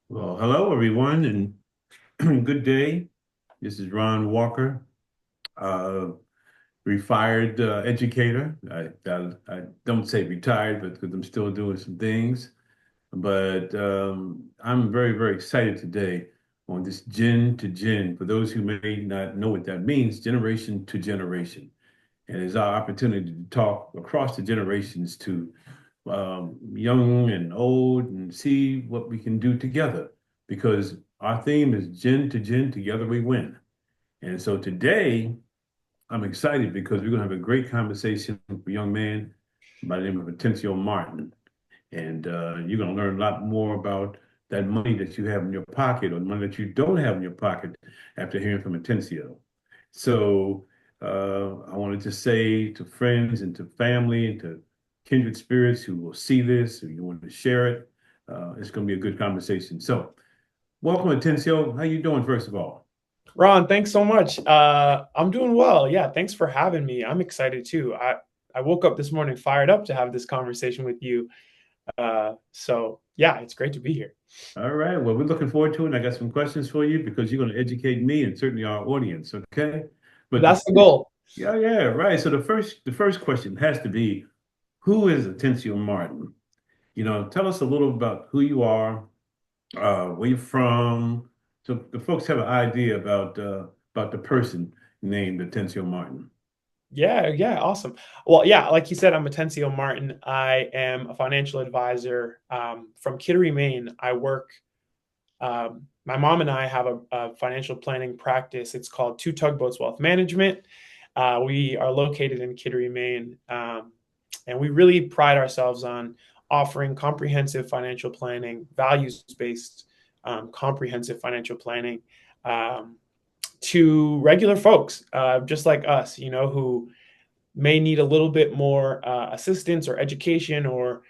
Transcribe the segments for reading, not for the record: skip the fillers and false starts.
Well, hello everyone, and good day. This is Ron Walker, uh, retired educator. I don't say retired, but because I'm still doing some things. But I'm very, very excited today on this Gen to Gen. For those who may not know what that means, generation to generation. And it's our opportunity to talk across the generations to young and old and see what we can do together because our theme is Gen to Gen, together we win. And so today I'm excited because we're going to have a great conversation with a young man by the name of Atencio Martin. And you're going to learn a lot more about that money that you have in your pocket or money that you don't have in your pocket after hearing from Atencio. So I wanted to say to friends and to family and to kindred spirits who will see this, who you want to share it, it's going to be a good conversation. So welcome, Atencio. How you doing, first of all? Ron, thanks so much. I'm doing well. Yeah, thanks for having me. I'm excited too. I woke up this morning fired up to have this conversation with you. So yeah, it's great to be here. All right. Well, we're looking forward to it. And I got some questions for you because you're going to educate me and certainly our audience. Okay. But That's the goal. yeah, yeah, right. So the first question has to be, who is Atencio Martin? Tell us a little about who you are, where you're from, so the folks have an idea about the person named Atencio Martin. Yeah, awesome. Well, yeah, like you said, I'm Atencio Martin. I am a financial advisor from Kittery, Maine. I work. My mom and I have a financial planning practice. It's called Two Tugboats Wealth Management. We are located in Kittery, Maine. And we really pride ourselves on offering comprehensive financial planning, values-based, comprehensive financial planning um, to regular folks, just like us, who may need a little bit more assistance or education or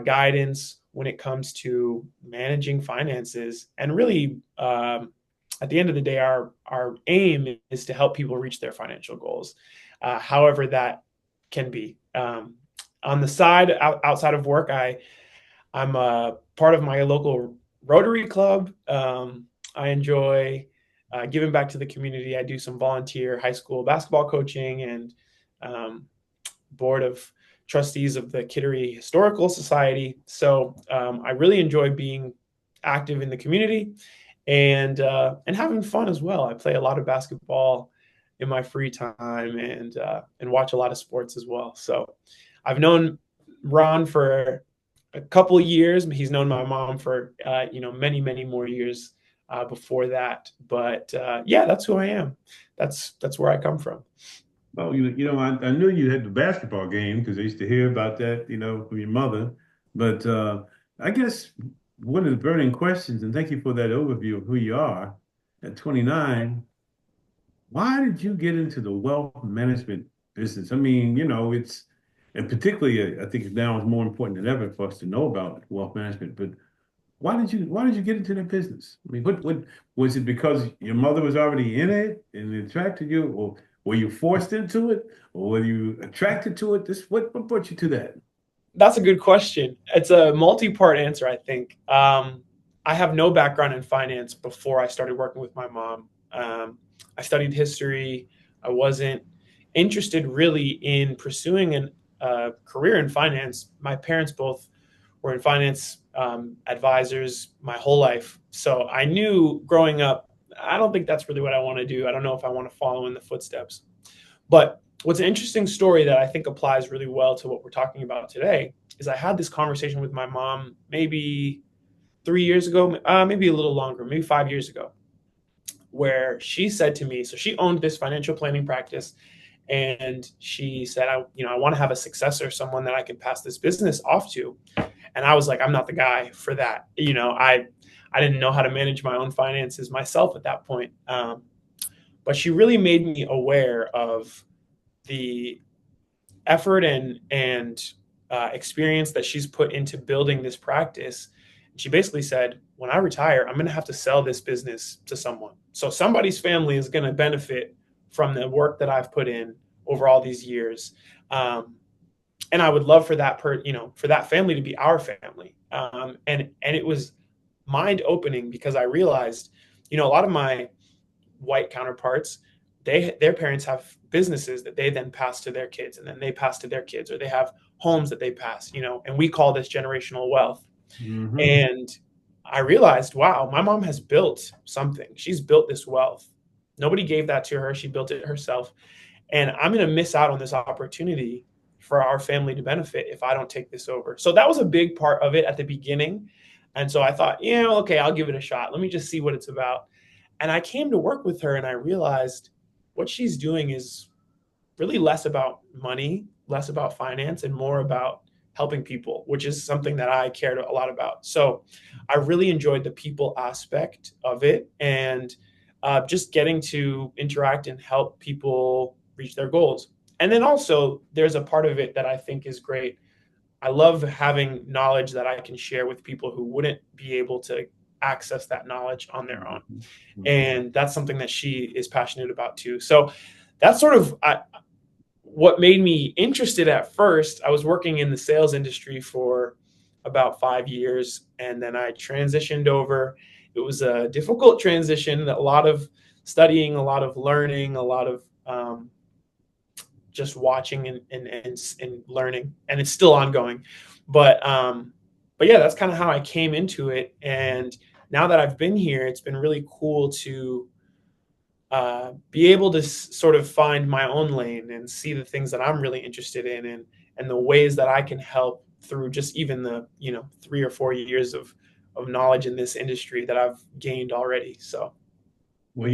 guidance when it comes to managing finances. And really, at the end of the day, our aim is to help people reach their financial goals, however that can be. On the side, outside of work, I'm a part of my local Rotary Club. I enjoy giving back to the community. I do some volunteer high school basketball coaching and um, board of trustees of the Kittery Historical Society. So I really enjoy being active in the community and having fun as well. I play a lot of basketball in my free time and watch a lot of sports as well. So I've known Ron for a couple of years. He's known my mom for many more years before that. But yeah, that's who I am. That's where I come from. Oh, I knew you had the basketball game because I used to hear about that, from your mother. But I guess one of the burning questions, and thank you for that overview of who you are at 29. Why did you get into the wealth management business? I mean, and particularly, I think now it's more important than ever for us to know about wealth management. But why did you get into that business? I mean, what was it because your mother was already in it and it attracted you, or were you forced into it, or were you attracted to it? What brought you to that? That's a good question. It's a multi-part answer, I think. I have no background in finance before I started working with my mom. I studied history. I wasn't interested really in pursuing a career in finance. My parents both were in finance advisors my whole life. So I knew growing up, I don't think that's really what I want to do. I don't know if I want to follow in the footsteps. But what's an interesting story that I think applies really well to what we're talking about today is I had this conversation with my mom maybe 3 years ago, maybe a little longer, maybe 5 years ago, where she said to me, so she owned this financial planning practice, and she said, I want to have a successor, someone that I can pass this business off to. And I was like, I'm not the guy for that. I didn't know how to manage my own finances myself at that point. But she really made me aware of the effort and experience that she's put into building this practice. And she basically said, when I retire, I'm going to have to sell this business to someone. So somebody's family is going to benefit from the work that I've put in over all these years. And I would love for that for that family to be our family. And it was mind opening because I realized, a lot of my white counterparts, their parents have businesses that they then pass to their kids, and then they pass to their kids, or they have homes that they pass, and we call this generational wealth. Hmm. And I realized, wow, my mom has built something. She's built this wealth. Nobody gave that to her. She built it herself. And I'm going to miss out on this opportunity for our family to benefit if I don't take this over. So that was a big part of it at the beginning. And so I thought, okay, I'll give it a shot. Let me just see what it's about. And I came to work with her and I realized what she's doing is really less about money, less about finance, and more about helping people, which is something that I cared a lot about. So I really enjoyed the people aspect of it, and just getting to interact and help people reach their goals. And then also, there's a part of it that I think is great. I love having knowledge that I can share with people who wouldn't be able to access that knowledge on their own. Hmm. And that's something that she is passionate about too. So that's sort of what made me interested at first. I was working in the sales industry for about 5 years, and then I transitioned over. It was a difficult transition, a lot of studying, a lot of learning, a lot of just watching and learning, and it's still ongoing. But yeah, that's kind of how I came into it. And now that I've been here, it's been really cool to be able to sort of find my own lane and see the things that I'm really interested in, and the ways that I can help through just even the 3 or 4 years of knowledge in this industry that I've gained already. So Well,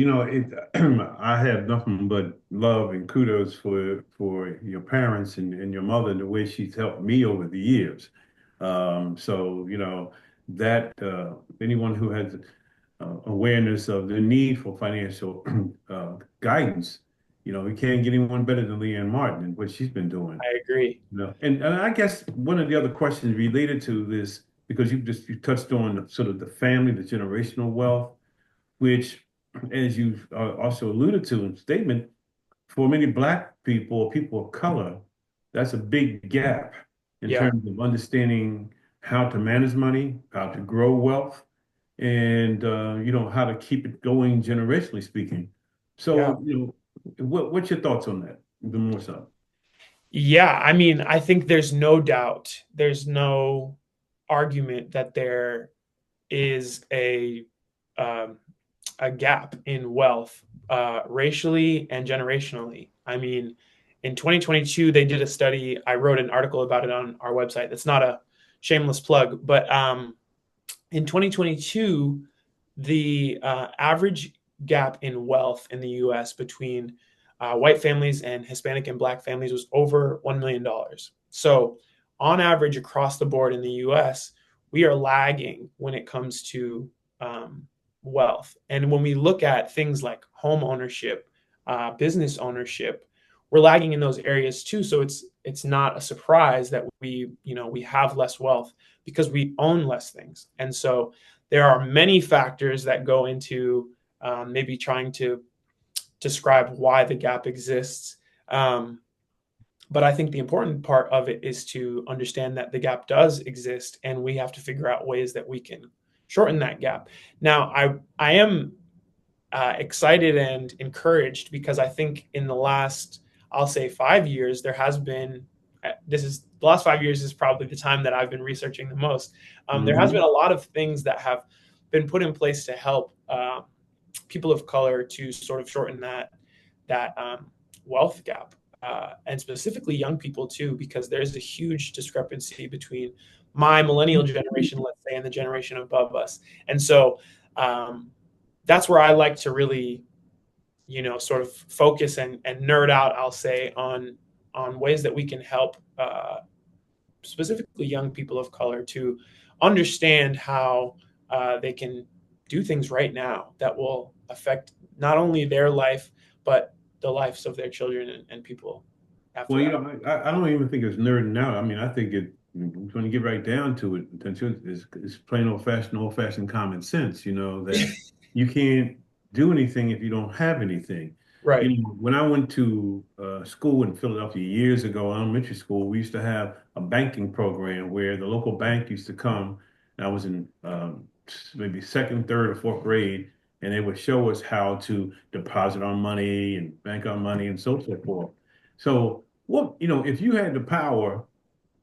I have nothing but love and kudos for your parents and your mother and the way she's helped me over the years. So, that anyone who has awareness of the need for financial guidance, we can't get anyone better than Leanne Martin and what she's been doing. I agree. And I guess one of the other questions related to this, because you touched on sort of the family, the generational wealth, which, as you've also alluded to in the statement, for many Black people or people of color, that's a big gap in Yeah, terms of understanding how to manage money, how to grow wealth, and how to keep it going generationally speaking. yeah. So, what's your thoughts on that? Even more so. Yeah, I mean, I think there's no doubt, there's no argument that there is um, a gap in wealth, racially and generationally. I mean, in 2022, they did a study. I wrote an article about it on our website. That's not a shameless plug, but in 2022, the average gap in wealth in the US between white families and Hispanic and Black families was over $1 million. So, on average, across the board in the US, we are lagging when it comes to wealth. And when we look at things like home ownership, business ownership, we're lagging in those areas too. So it's not a surprise that we have less wealth because we own less things. And so there are many factors that go into maybe trying to describe why the gap exists. But I think the important part of it is to understand that the gap does exist, and we have to figure out ways that we can shorten that gap. Now, I am excited and encouraged because I think in the last, I'll say 5 years, there has been, this is the last 5 years is probably the time that I've been researching the most. There has been Hmm. a lot of things that have been put in place to help people of color to sort of shorten that wealth gap, and specifically young people too, because there's a huge discrepancy between my millennial generation, let's say, and the generation above us. And so um, that's where I like to really, sort of focus and nerd out, I'll say, on ways that we can help specifically young people of color to understand how they can do things right now that will affect not only their life, but the lives of their children and people after Well, that. I don't even think it's nerding out. I mean, I think when you get right down to it, it's plain old fashioned common sense, that you can't do anything if you don't have anything. Right. When I went to school in Philadelphia years ago, elementary school, we used to have a banking program where the local bank used to come. And I was in maybe second, third, or fourth grade, and they would show us how to deposit our money and bank our money and so forth. So, if you had the power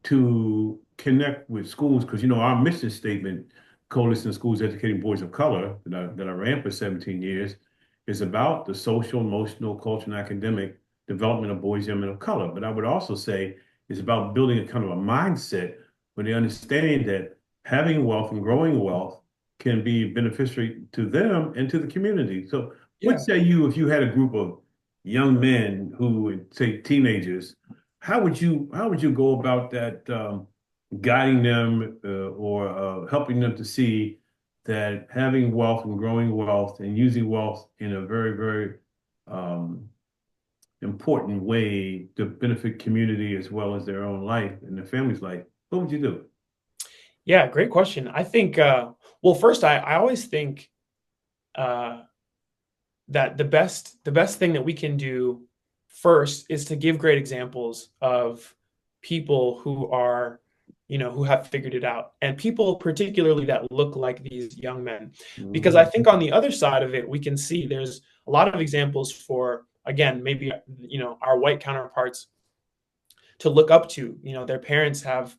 to connect with schools, because our mission statement, Coalition of Schools Educating Boys of Color, that I ran for 17 years, is about the social, emotional, cultural, and academic development of boys and men of color. But I would also say it's about building a kind of a mindset where they understand that having wealth and growing wealth can be beneficiary to them and to the community. So, what Yeah. say you if you had a group of young men who would say teenagers, how would you go about that, guiding them, or helping them to see that having wealth and growing wealth and using wealth in a very, very um, important way to benefit community as well as their own life and their family's life? What would you do? Yeah, great question. I think, well, first, I always think uh, that the best thing that we can do first is to give great examples of people who are, who have figured it out, and people particularly that look like these young men. Because I Mhm. think on the other side of it, we can see there's a lot of examples for, again, maybe, our white counterparts to look up to. Their parents have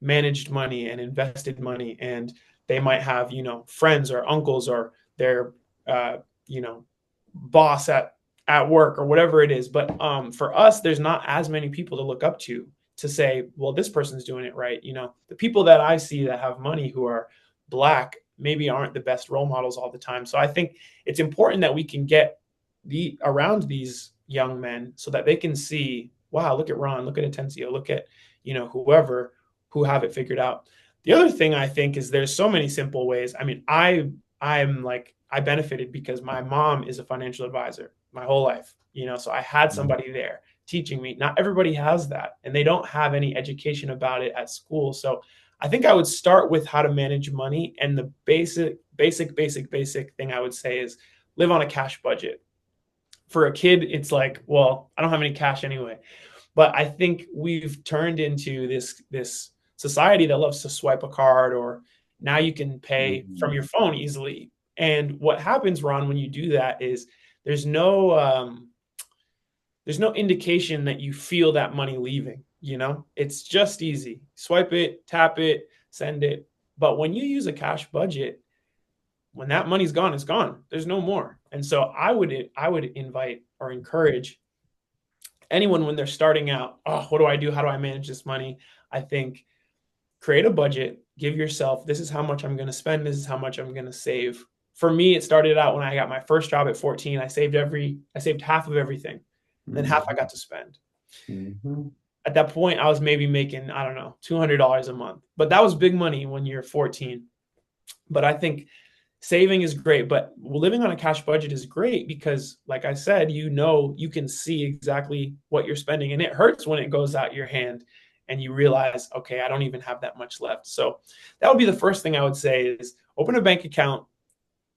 managed money and invested money, and they might have friends or uncles or their uh, you know boss at work or whatever it is. But for us, there's not as many people to look up to say, well, this person's doing it right. The people that I see that have money who are black maybe aren't the best role models all the time. So I think it's important that we can get around these young men so that they can see, wow, look at Ron, look at Atencio, look at whoever who have it figured out. The other thing I think is there's so many simple ways. I mean, I'm like, I benefited because my mom is a financial advisor my whole life, so I had somebody there teaching me. Not everybody has that, and they don't have any education about it at school. So I think I would start with how to manage money, and the basic thing I would say is live on a cash budget. For a kid, it's like, well, I don't have any cash anyway. But I think we've turned into this society that loves to swipe a card, or now you can pay from Mhm. your phone easily. And what happens, Ron, when you do that is there's no um, there's no indication that you feel that money leaving. It's just easy. Swipe it, tap it, send it. But when you use a cash budget, when that money's gone, it's gone. There's no more. And so I would invite or encourage anyone when they're starting out. Oh, what do I do? How do I manage this money? I think create a budget, give yourself, this is how much I'm going to spend, this is how much I'm going to save. For me, it started out when I got my first job at 14. I saved half of everything, then half I Mhm. got to spend. Mhm. At that point, I was maybe making, I don't know, $200 a month. But that was big money when you're 14. But I think saving is great, but living on a cash budget is great because, like I said, you can see exactly what you're spending, and it hurts when it goes out your hand and you realize, okay, I don't even have that much left. So that would be the first thing I would say is open a bank account,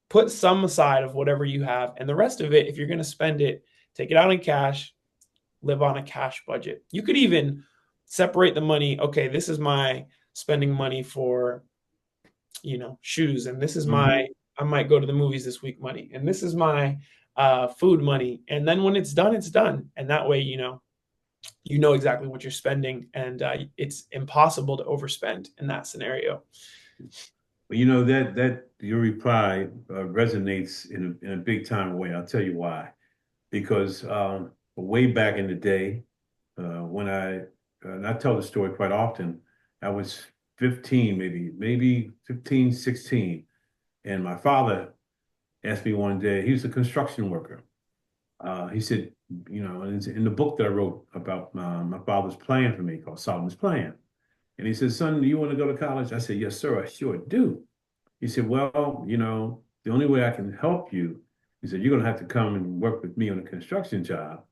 put some aside of whatever you have, and the rest of it, if you're going to spend it, take it out in cash, live on a cash budget. You could even separate the money. Okay, this is my spending money for shoes, and this is my, Mhm. I might go to the movies this week money, and this is my food money. And then when it's done, it's done. And that way, you know exactly what you're spending, and it's impossible to overspend in that scenario. Well, that your reply resonates in a big time way. I'll tell you why. Because way back in the day, when and I tell the story quite often, I was 15, maybe 15, 16, and my father asked me one day. He was a construction worker. He said, and it's in the book that I wrote about my father's plan for me called Solomon's Plan. And he said, "Son, do you want to go to college?" I said, "Yes, sir, I sure do." He said, "Well, the only way I can help you," he said, "you're going to have to come and work with me on a construction job."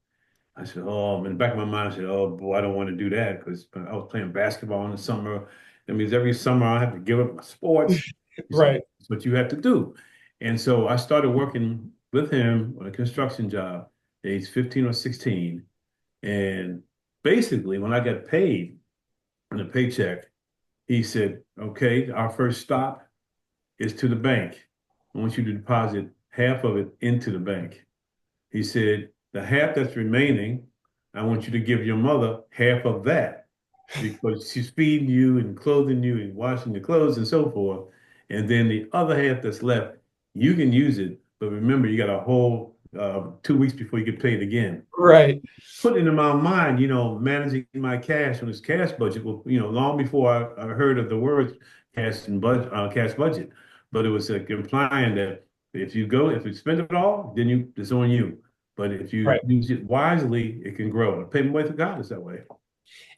I said, "Oh," in the back of my mind, I said, "Oh boy, I don't want to do that because I was playing basketball in the summer. That means every summer I have to give up my sports." He said, Right. "That's what you have to do." And so I started working with him on a construction job at age 15 or 16. And basically, when I got paid on a paycheck, he said, "Okay, our first stop is to the bank. I want you to deposit half of it into the bank. He said, the half that's remaining, I want you to give your mother half of that because she's feeding you and clothing you and washing your clothes and so forth. And then the other half that's left, you can use it. But remember, you got a whole 2 weeks before you get paid again. Right. Putting in my mind, managing my cash on this cash budget. Well, long before I heard of the words cash budget, but it was implying that if you spend it all, then it's on you. But if you Right. use it wisely, it can grow. The payment way for God is that way.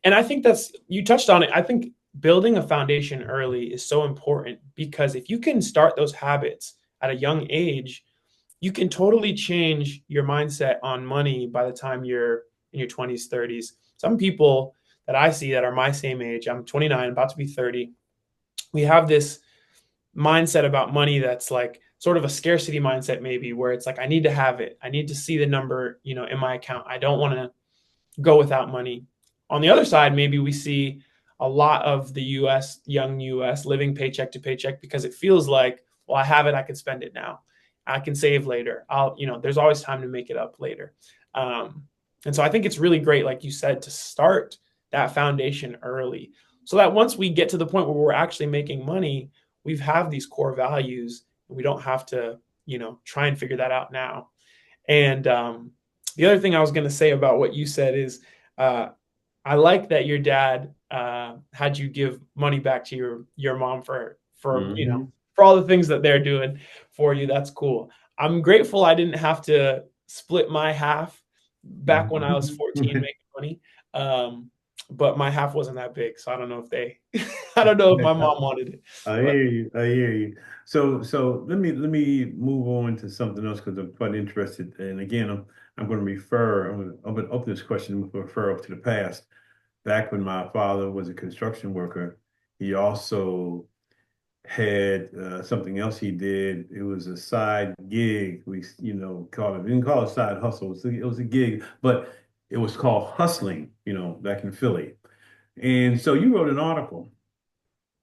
And I think you touched on it. I think building a foundation early is so important because if you can start those habits at a young age, you can totally change your mindset on money by the time you're in your 20s, 30s. Some people that I see that are my same age, I'm 29, about to be 30, we have this mindset about money that's like sort of a scarcity mindset, maybe, where it's like, I need to have it. I need to see the number, in my account. I don't want to go without money. On the other side, maybe we see a lot of the young US living paycheck to paycheck because it feels like, well, I have it, I can spend it now. I can save later. There's always time to make it up later. And so I think it's really great, like you said, to start that foundation early so that once we get to the point where we're actually making money, we have these core values and we don't have to, try and figure that out now. And the other thing I was going to say about what you said is uh, I like that your dad had you give money back to your mom Hmm. for all the things that they're doing for you. That's cool. I'm grateful I didn't have to split my half back when I was 14 making money. But my half wasn't that big, so I don't know if I don't know if my mom wanted it. I But hear you. I hear you. So let me move on to something else because I'm quite interested. And again, I'm going to I'm going to open this question to refer up to the past. Back when my father was a construction worker, he also had something else he did. It was a side gig. We didn't call it side hustle. It was a gig, but it was called hustling. Back in Philly. And so you wrote an article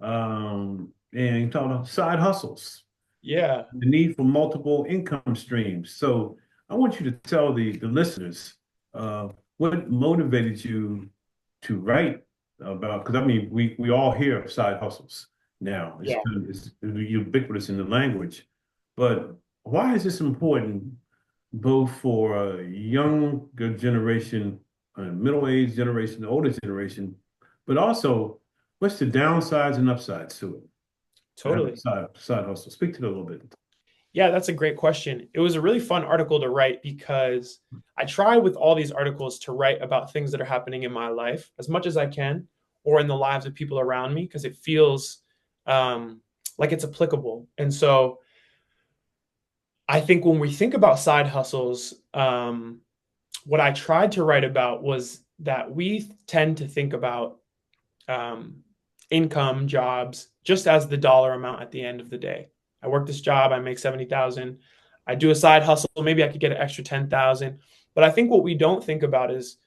and you talk about side hustles, yeah, the need for multiple income streams. So I want you to tell the listeners what motivated you to write about, because I mean, we all hear of side hustles now. yeah. It's ubiquitous in the language. But why is this important both for a younger generation, a middle-aged generation, the older generation, but also what's the downsides and upsides to it? To have a Totally. side hustle. Speak to that a little bit. Yeah, that's a great question. It was a really fun article to write because I try with all these articles to write about things that are happening in my life as much as I can, or in the lives of people around me, because it feels like it's applicable. And so I think when we think about side hustles, what I tried to write about was that we tend to think about um, income, jobs, just as the dollar amount at the end of the day. I work this job, I make 70,000. I do a side hustle, maybe I could get an extra 10,000. But I think what we don't think about is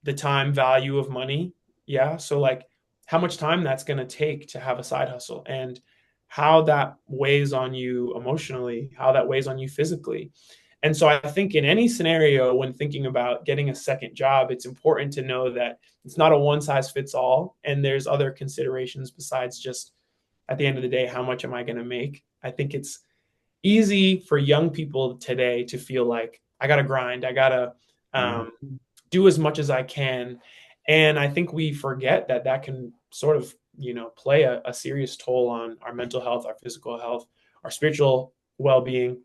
the time value of money. Yeah. So like how much time that's going to take to have a side hustle and how that weighs on you emotionally, how that weighs on you physically. And so I think in any scenario, when thinking about getting a second job, it's important to know that it's not a one size fits all. And there's other considerations besides just at the end of the day, how much am I going to make? I think it's easy for young people today to feel like I got to grind, I got to um, Mhm. do as much as I can. And I think we forget that that can sort of, play a serious toll on our mental health, our physical health, our spiritual well being.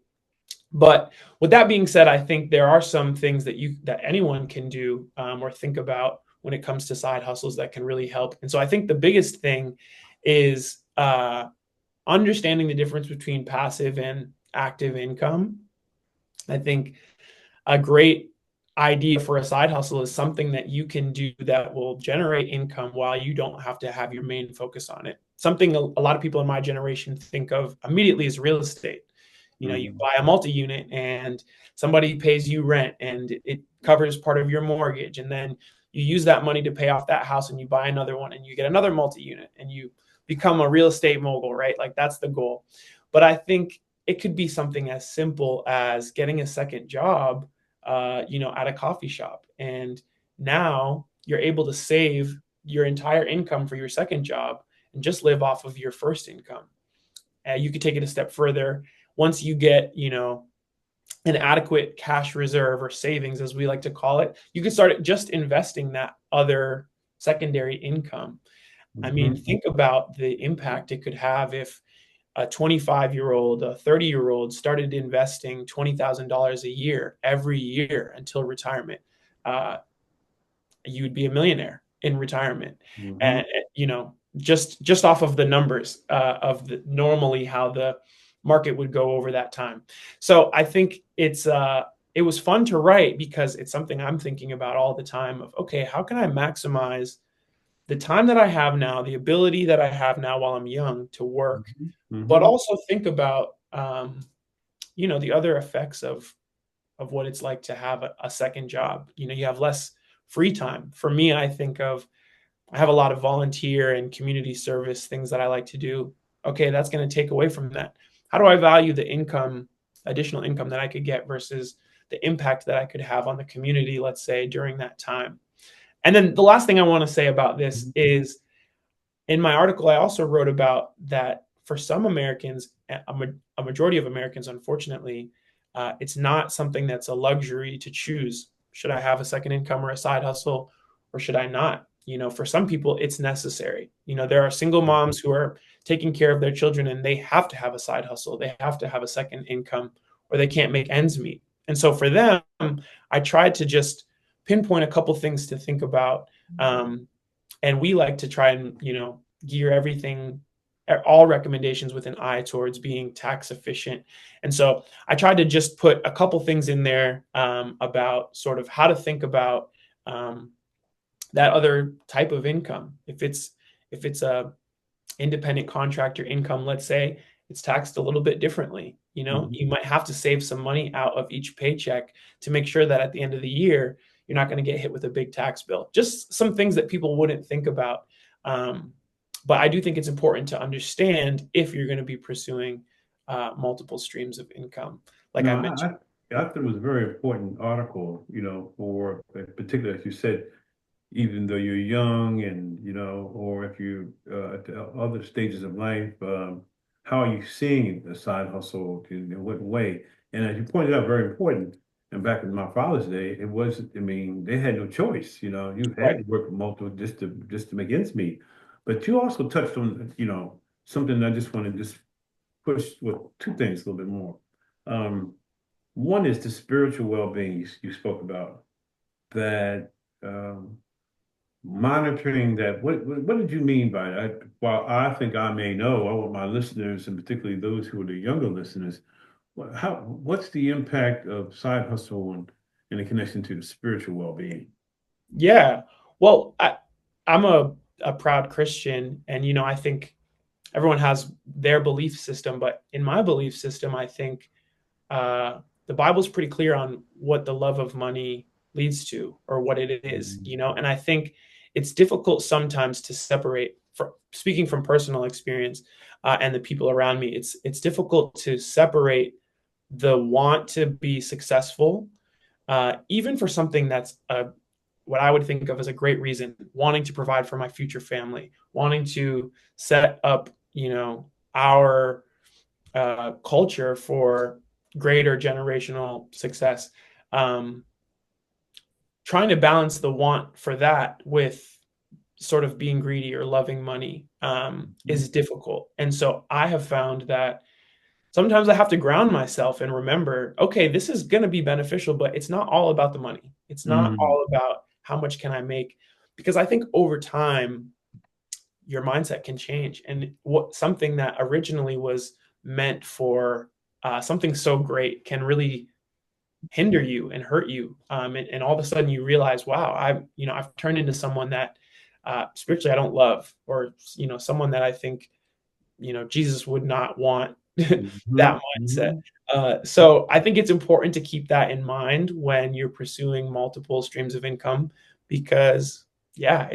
But with that being said, I think there are some things that anyone can do or think about when it comes to side hustles that can really help. And so I think the biggest thing is understanding the difference between passive and active income. I think a great idea for a side hustle is something that you can do that will generate income while you don't have to have your main focus on it. Something a lot of people in my generation think of immediately is real estate. You Mhm. buy a multi-unit and somebody pays you rent and it covers part of your mortgage. And then you use that money to pay off that house and you buy another one and you get another multi-unit and you become a real estate mogul, right? Like that's the goal. But I think it could be something as simple as getting a second job, at a coffee shop. And now you're able to save your entire income for your second job and just live off of your first income. You could take it a step further. Once you get, an adequate cash reserve or savings, as we like to call it, you can start just investing that other secondary income. I mean, Mm-hmm. think about the impact it could have if a 25-year-old, a 30-year-old started investing $20,000 a year every year until retirement. Uh, you would be a millionaire in retirement, Mm-hmm. and just off of the numbers of normally how the market would go over that time. So I think it was fun to write because it's something I'm thinking about all the time of, okay, how can I maximize the time that I have now, the ability that I have now while I'm young to work, but Mm-hmm. also think about the other effects of what it's like to have a second job. You have less free time. For me, I have a lot of volunteer and community service things that I like to do. Okay, that's going to take away from that. How do I value the additional income that I could get versus the impact that I could have on the community, let's say, during that time? And then the last thing I want to say about this is in my article, I also wrote about that for some Americans, a majority of Americans, unfortunately, it's not something that's a luxury to choose. Should I have a second income or a side hustle, or should I not? For some people, it's necessary. There are single moms who are taking care of their children and they have to have a side hustle. They have to have a second income or they can't make ends meet. And so for them, I tried to just pinpoint a couple things to think about. And we like to try and gear everything, all recommendations with an eye towards being tax efficient. And so I tried to just put a couple things in there about sort of how to think about that other type of income. If it's a independent contractor income, let's say, it's taxed a little bit differently. You Mm-hmm. might have to save some money out of each paycheck to make sure that at the end of the year, you're not going to get hit with a big tax bill. Just some things that people wouldn't think about. Um, but I do think it's important to understand if you're going to be pursuing multiple streams of income, like No, I I, mentioned. I thought it was a very important article, for particularly as you said, even though you're young and, or if you at the other stages of life, how are you seeing the side hustle in what way? And as you pointed out, very important. And back in my father's day, it was, I mean, they had no choice, you had Right. to work multiple just to make ends meet. But you also touched on, something I just want to just push with two things a little bit more. Um, One is the spiritual well-being you spoke about that um, monitoring that. What did you mean by that? While I think I may know, I want my listeners and particularly those who are the younger listeners, what's the impact of side hustle and the connection to the spiritual well-being? Yeah. Well, I'm a proud Christian, and I think everyone has their belief system, but in my belief system, I think the Bible's pretty clear on what the love of money leads to or what it is, Mhm. and I think it's difficult sometimes to separate. Speaking from personal experience and the people around me, it's difficult to separate the want to be successful, even for something that's what I would think of as a great reason, wanting to provide for my future family, wanting to set up, our culture for greater generational success. Um, Trying to balance the want for that with sort of being greedy or loving money is difficult. And so I have found that sometimes I have to ground myself and remember, okay, this is going to be beneficial, but it's not all about the money. It's not Mm, all about how much can I make, because I think over time your mindset can change, and what something that originally was meant for something so great can really hinder you and hurt you. And all of a sudden you realize, wow, I've turned into someone that spiritually I don't love, or someone that I think Jesus would not want that mhm, mindset. mhm. So I think it's important to keep that in mind when you're pursuing multiple streams of income, because yeah,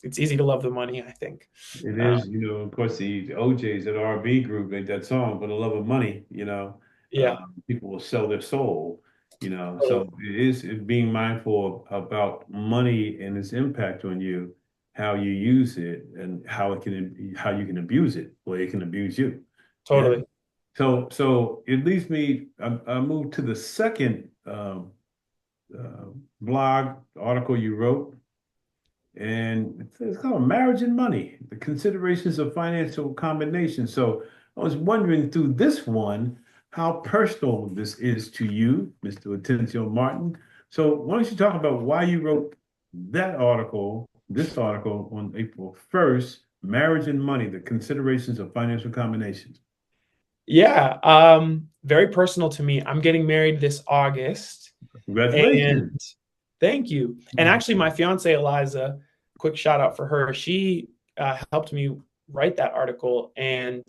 it's easy to love the money, I think. It Uh, is, of course, the OJs at RB Group made that song for the love of money, yeah, people will sell their soul, totally, so it's being mindful about money and its impact on you, how you use it and how you can abuse it, or it can abuse you. Yeah. totally. So it leads me, I moved to the second blog article you wrote, and it's called Marriage and Money, the considerations of financial combination. So I was wondering through this one how personal this is to you, Mr. Atencio Martin. So why don't you talk about why you wrote this article on April 1st, Marriage and Money, the considerations of financial combinations. Yeah, very personal to me. I'm getting married this August, Congratulations. and thank you. And actually, my fiance Eliza, quick shout out for her. She helped me write that article, and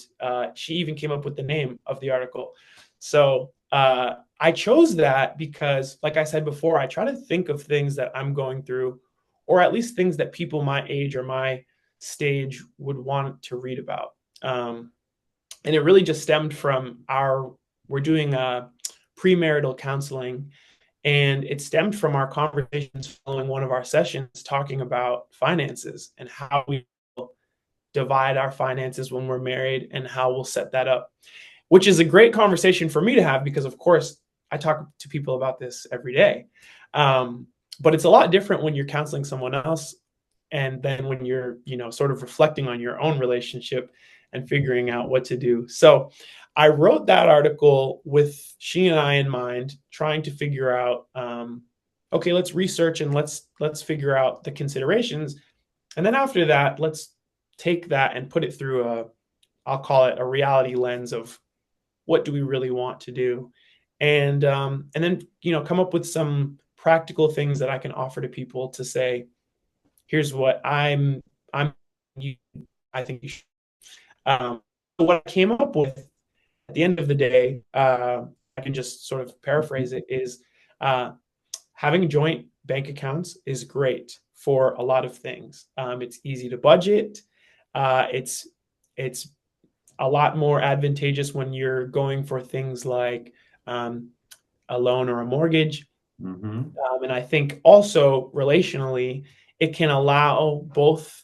she even came up with the name of the article. So I chose that because, like I said before, I try to think of things that I'm going through, or at least things that people my age or my stage would want to read about. And it really just stemmed from we're doing premarital counseling, and it stemmed from our conversations following one of our sessions talking about finances and how we divide our finances when we're married and how we'll set that up, which is a great conversation for me to have because, of course, I talk to people about this every day. But it's a lot different when you're counseling someone else and then when you're, sort of reflecting on your own relationship and figuring out what to do. So I wrote that article with she and I in mind, trying to figure out, okay, let's research and let's figure out the considerations. And then after that, let's take that and put it through I'll call it a reality lens of what do we really want to do, and then come up with some practical things that I can offer to people to say, here's what I'm you I think you should. What I came up with at the end of the day, I can just sort of paraphrase it, is uh, having joint bank accounts is great for a lot of things. It's easy to budget. It's a lot more advantageous when you're going for things like um, a loan or a mortgage. Mm-hmm. And I think also relationally, it can allow both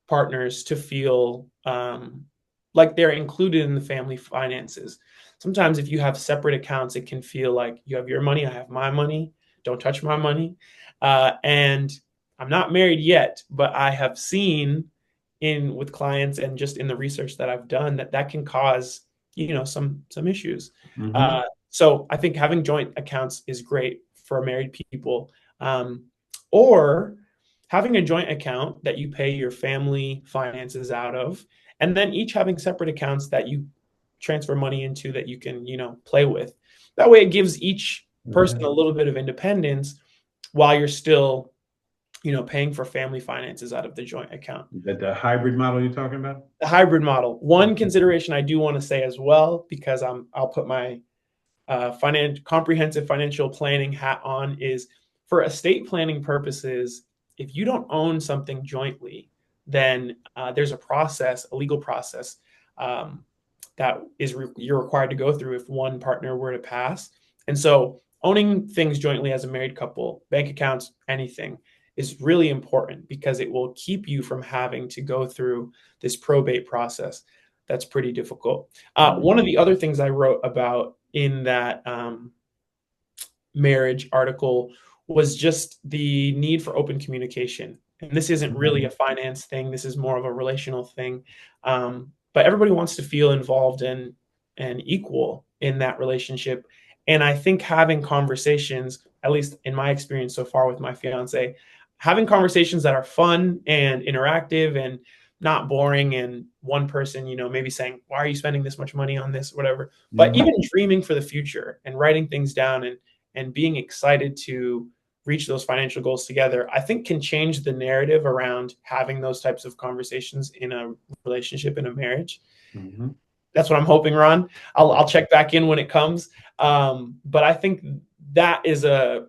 partners to feel like they're included in the family finances. Sometimes if you have separate accounts, it can feel like you have your money, I have my money, don't touch my money. And I'm not married yet, but I have seen in with clients and just in the research that I've done that can cause some issues. Mm-hmm. So I think having joint accounts is great for married people, or having a joint account that you pay your family finances out of, and then each having separate accounts that you transfer money into that you can play with. That way, it gives each person a little bit of independence while you're still paying for family finances out of the joint account. Is that the hybrid model you're talking about? The hybrid model. One consideration I do want to say as well, because I'll put my comprehensive financial planning hat on, is for estate planning purposes. If you don't own something jointly, then there's a legal process that you're required to go through if one partner were to pass. And so owning things jointly as a married couple, bank accounts, anything, is really important because it will keep you from having to go through this probate process that's pretty difficult. One of the other things I wrote about in that marriage article was just the need for open communication. And this isn't really a finance thing. This is more of a relational thing. But everybody wants to feel involved and equal in that relationship. And I think having conversations, at least in my experience so far with my fiance, having conversations that are fun and interactive and not boring, and one person, maybe saying, why are you spending this much money on this, whatever, but Mm-hmm. even dreaming for the future and writing things down and being excited to reach those financial goals together, I think can change the narrative around having those types of conversations in a relationship, in a marriage. Mm-hmm. That's what I'm hoping, Ron. I'll check back in when it comes. But I think that is a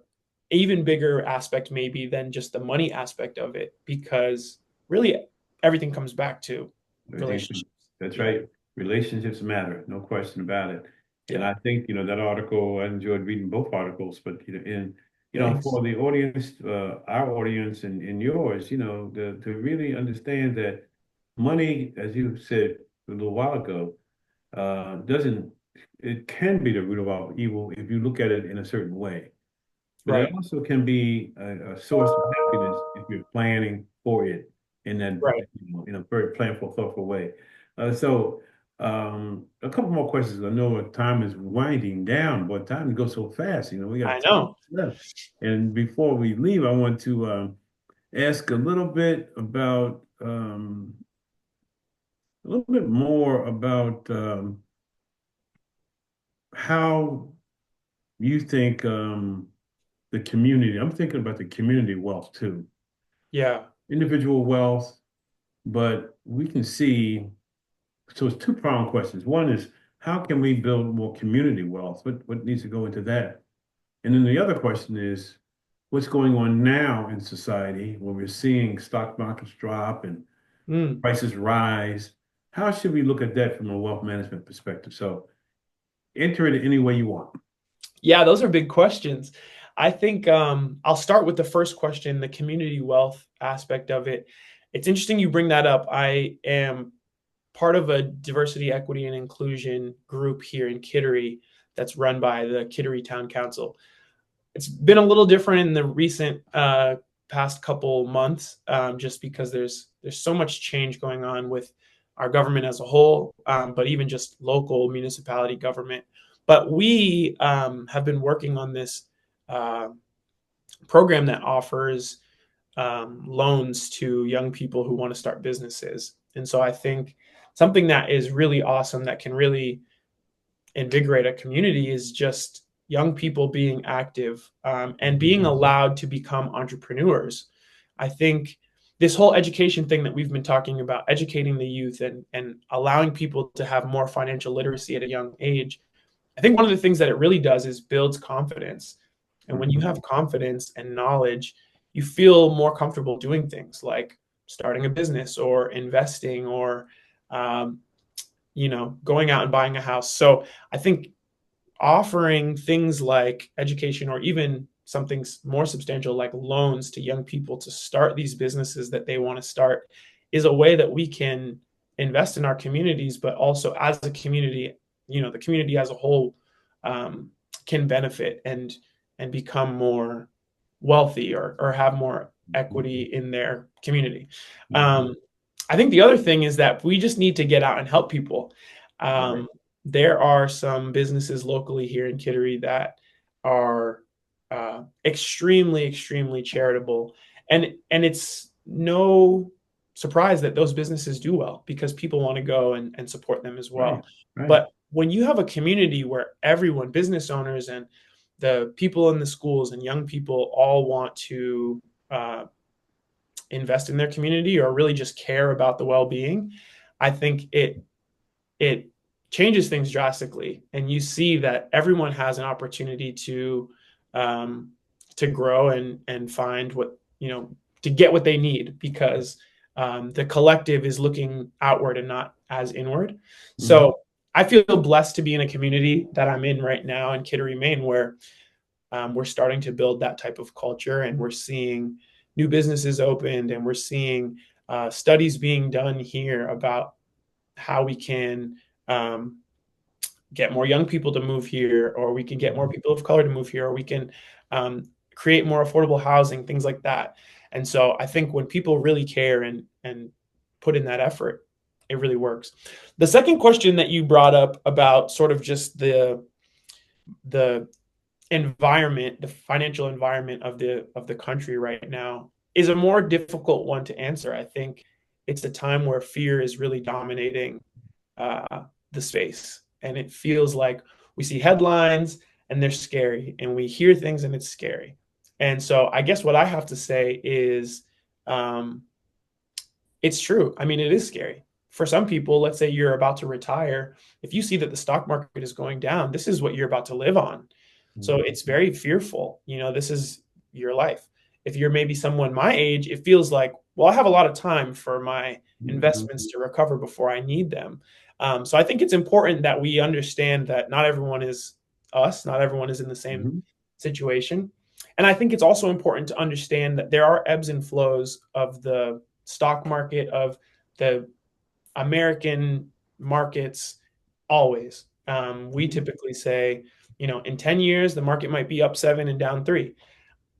even bigger aspect maybe than just the money aspect of it, because really everything comes back to Everything, relationships. that's Yeah. right. Relationships matter, no question about it. And Yeah. I think, that article, I enjoyed reading both articles, but, Thanks. for the audience, our audience and yours, to really understand that money, as you said a little while ago, doesn't, it can be the root of all evil if you look at it in a certain way. But it Right. also can be a source of happiness if you're planning for it in that, Right. in a very planful, thoughtful way. So, a couple more questions. I know our time is winding down, but time goes so fast. We got I 10 know. minutes left. And before we leave, I want to ask a little bit more about how you think the community. I'm thinking about the community wealth too, Yeah. individual wealth, but we can see, so it's two-pronged questions. One is how can we build more community wealth? What needs to go into that? And then the other question is what's going on now in society where we're seeing stock markets drop and Mm. prices rise? How should we look at that from a wealth management perspective? So enter it any way you want. Yeah, those are big questions. I think I'll start with the first question, the community wealth aspect of it. It's interesting you bring that up. I am part of a diversity, equity, and inclusion group here in Kittery that's run by the Kittery Town Council. It's been a little different in the recent past couple months, just because there's so much change going on with our government as a whole, but even just local municipality government. But we have been working on this uh, program that offers loans to young people who want to start businesses. And so I think something that is really awesome that can really invigorate a community is just young people being active, and being allowed to become entrepreneurs. I think this whole education thing that we've been talking about, educating the youth and allowing people to have more financial literacy at a young age, I think one of the things that it really does is builds confidence. And when you Mhm. have confidence and knowledge, you feel more comfortable doing things like starting a business or investing or um, going out and buying a house. So I think offering things like education or even something more substantial like loans to young people to start these businesses that they want to start is a way that we can invest in our communities, but also as a community, the community as a whole um, can benefit and become more wealthy or have more equity in their community. Mhm. Um, I think the other thing is that we just need to get out and help people. Right. Um, there are some businesses locally here in Kittery that are extremely, extremely charitable, and it's no surprise that those businesses do well because people want to go and support them as Right. well. Right. But when you have a community where everyone, business owners and the people in the schools and young people all want to uh, invest in their community or really just care about the well-being, I think it changes things drastically, and you see that everyone has an opportunity um, to grow and find what to get what they need because the collective is looking outward and not as inward. Mhm. So I feel blessed to be in a community that I'm in right now in Kittery, Maine, where we're starting to build that type of culture, and we're seeing new businesses opened, and we're seeing studies being done here about how we can um, get more young people to move here, or we can get more people of color to move here, or we can um, create more affordable housing, things like that. And so I think when people really care and put in that effort, it really works. The second question that you brought up about sort of just the environment, the financial environment of the country right now is a more difficult one to answer. I think it's a time where fear is really dominating the space, and it feels like we see headlines and they're scary, and we hear things and it's scary. And so, I guess what I have to say is, um, it's true. I mean, it is scary. For some people, let's say you're about to retire, if you see that the stock market is going down, this is what you're about to live on. So Mhm. it's very fearful. This is your life. if you're maybe someone my age, it feels like, well, I have a lot of time for my Mhm. investments to recover before I need them. So I think it's important that we understand that not everyone is us, not everyone is in the same Mhm. situation. And I think it's also important to understand that there are ebbs and flows of the stock market, of the American markets, always. We Mhm. typically say, in 10 years, the market might be up seven and down three.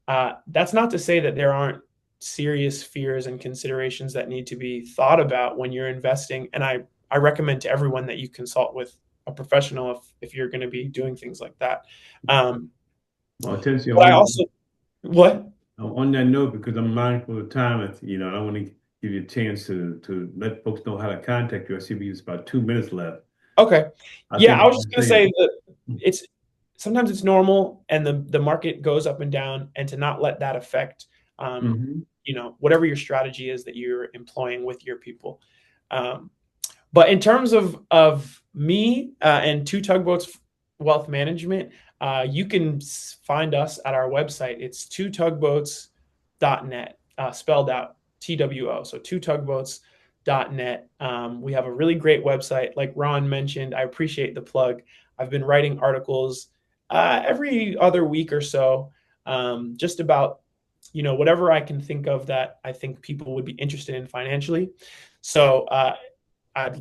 That's not to say that there aren't serious fears and considerations that need to be thought about when you're investing. And I recommend to everyone that you consult with a professional if you're going to be doing things like that. Um, Well, Atencio, but I also, what? on that note, because I'm mindful of time, I want to give you a chance to let folks know how to contact you. I see we have about 2 minutes left. Okay. I Yeah, think I what was just I'm going to say saying. that it's sometimes it's normal and the market goes up and down, and to not let that affect Mhm. whatever your strategy is that you're employing with your people. Um, but in terms of me and Two Tugboats Wealth Management, you can find us at our website. It's twotugboats.net, spelled out TWO. So twotugboats.net. We have a really great website. Like Ron mentioned, I appreciate the plug. I've been writing articles every other week or so, just about whatever I can think of that I think people would be interested in financially. So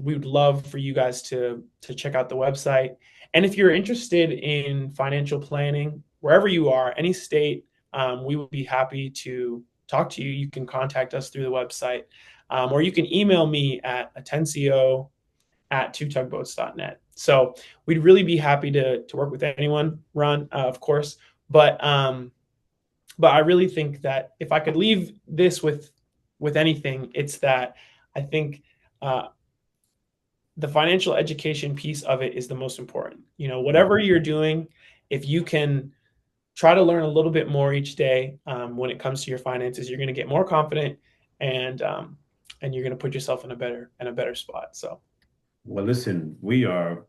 we would love for you guys to check out the website. And if you're interested in financial planning, wherever you are, any state, we would be happy to talk to you. You can contact us through the website, or you can email me at atencio@twotugboats.net. So we'd really be happy to work with anyone, Ron, of course. But I really think that if I could leave this with anything, it's that I think uh, the financial education piece of it is the most important. Whatever you're doing, if you can try to learn a little bit more each day when it comes to your finances, you're going to get more confident, and you're going to put yourself in a better spot. So Well, listen, we have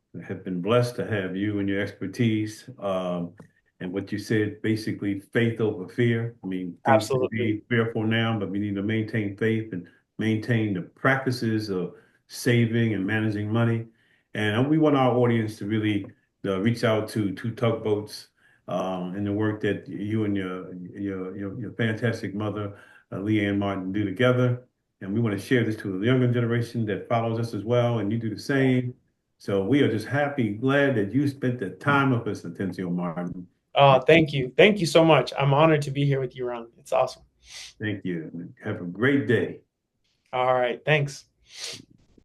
been blessed to have you and your expertise. And what you said, basically faith over fear. I mean, things can absolutely. be fearful now, but we need to maintain faith and maintain the practices of saving and managing money. And we want our audience to really reach out to Two Tugboats and the work that you and your fantastic mother, Leanne Martin, do together. And we want to share this to the younger generation that follows us as well, and you do the same. So we are just happy, glad that you spent the time with us, Atencio Martin. Thank you. Thank you so much. I'm honored to be here with you, Ron. It's awesome. Thank you. Have a great day. All right. Thanks.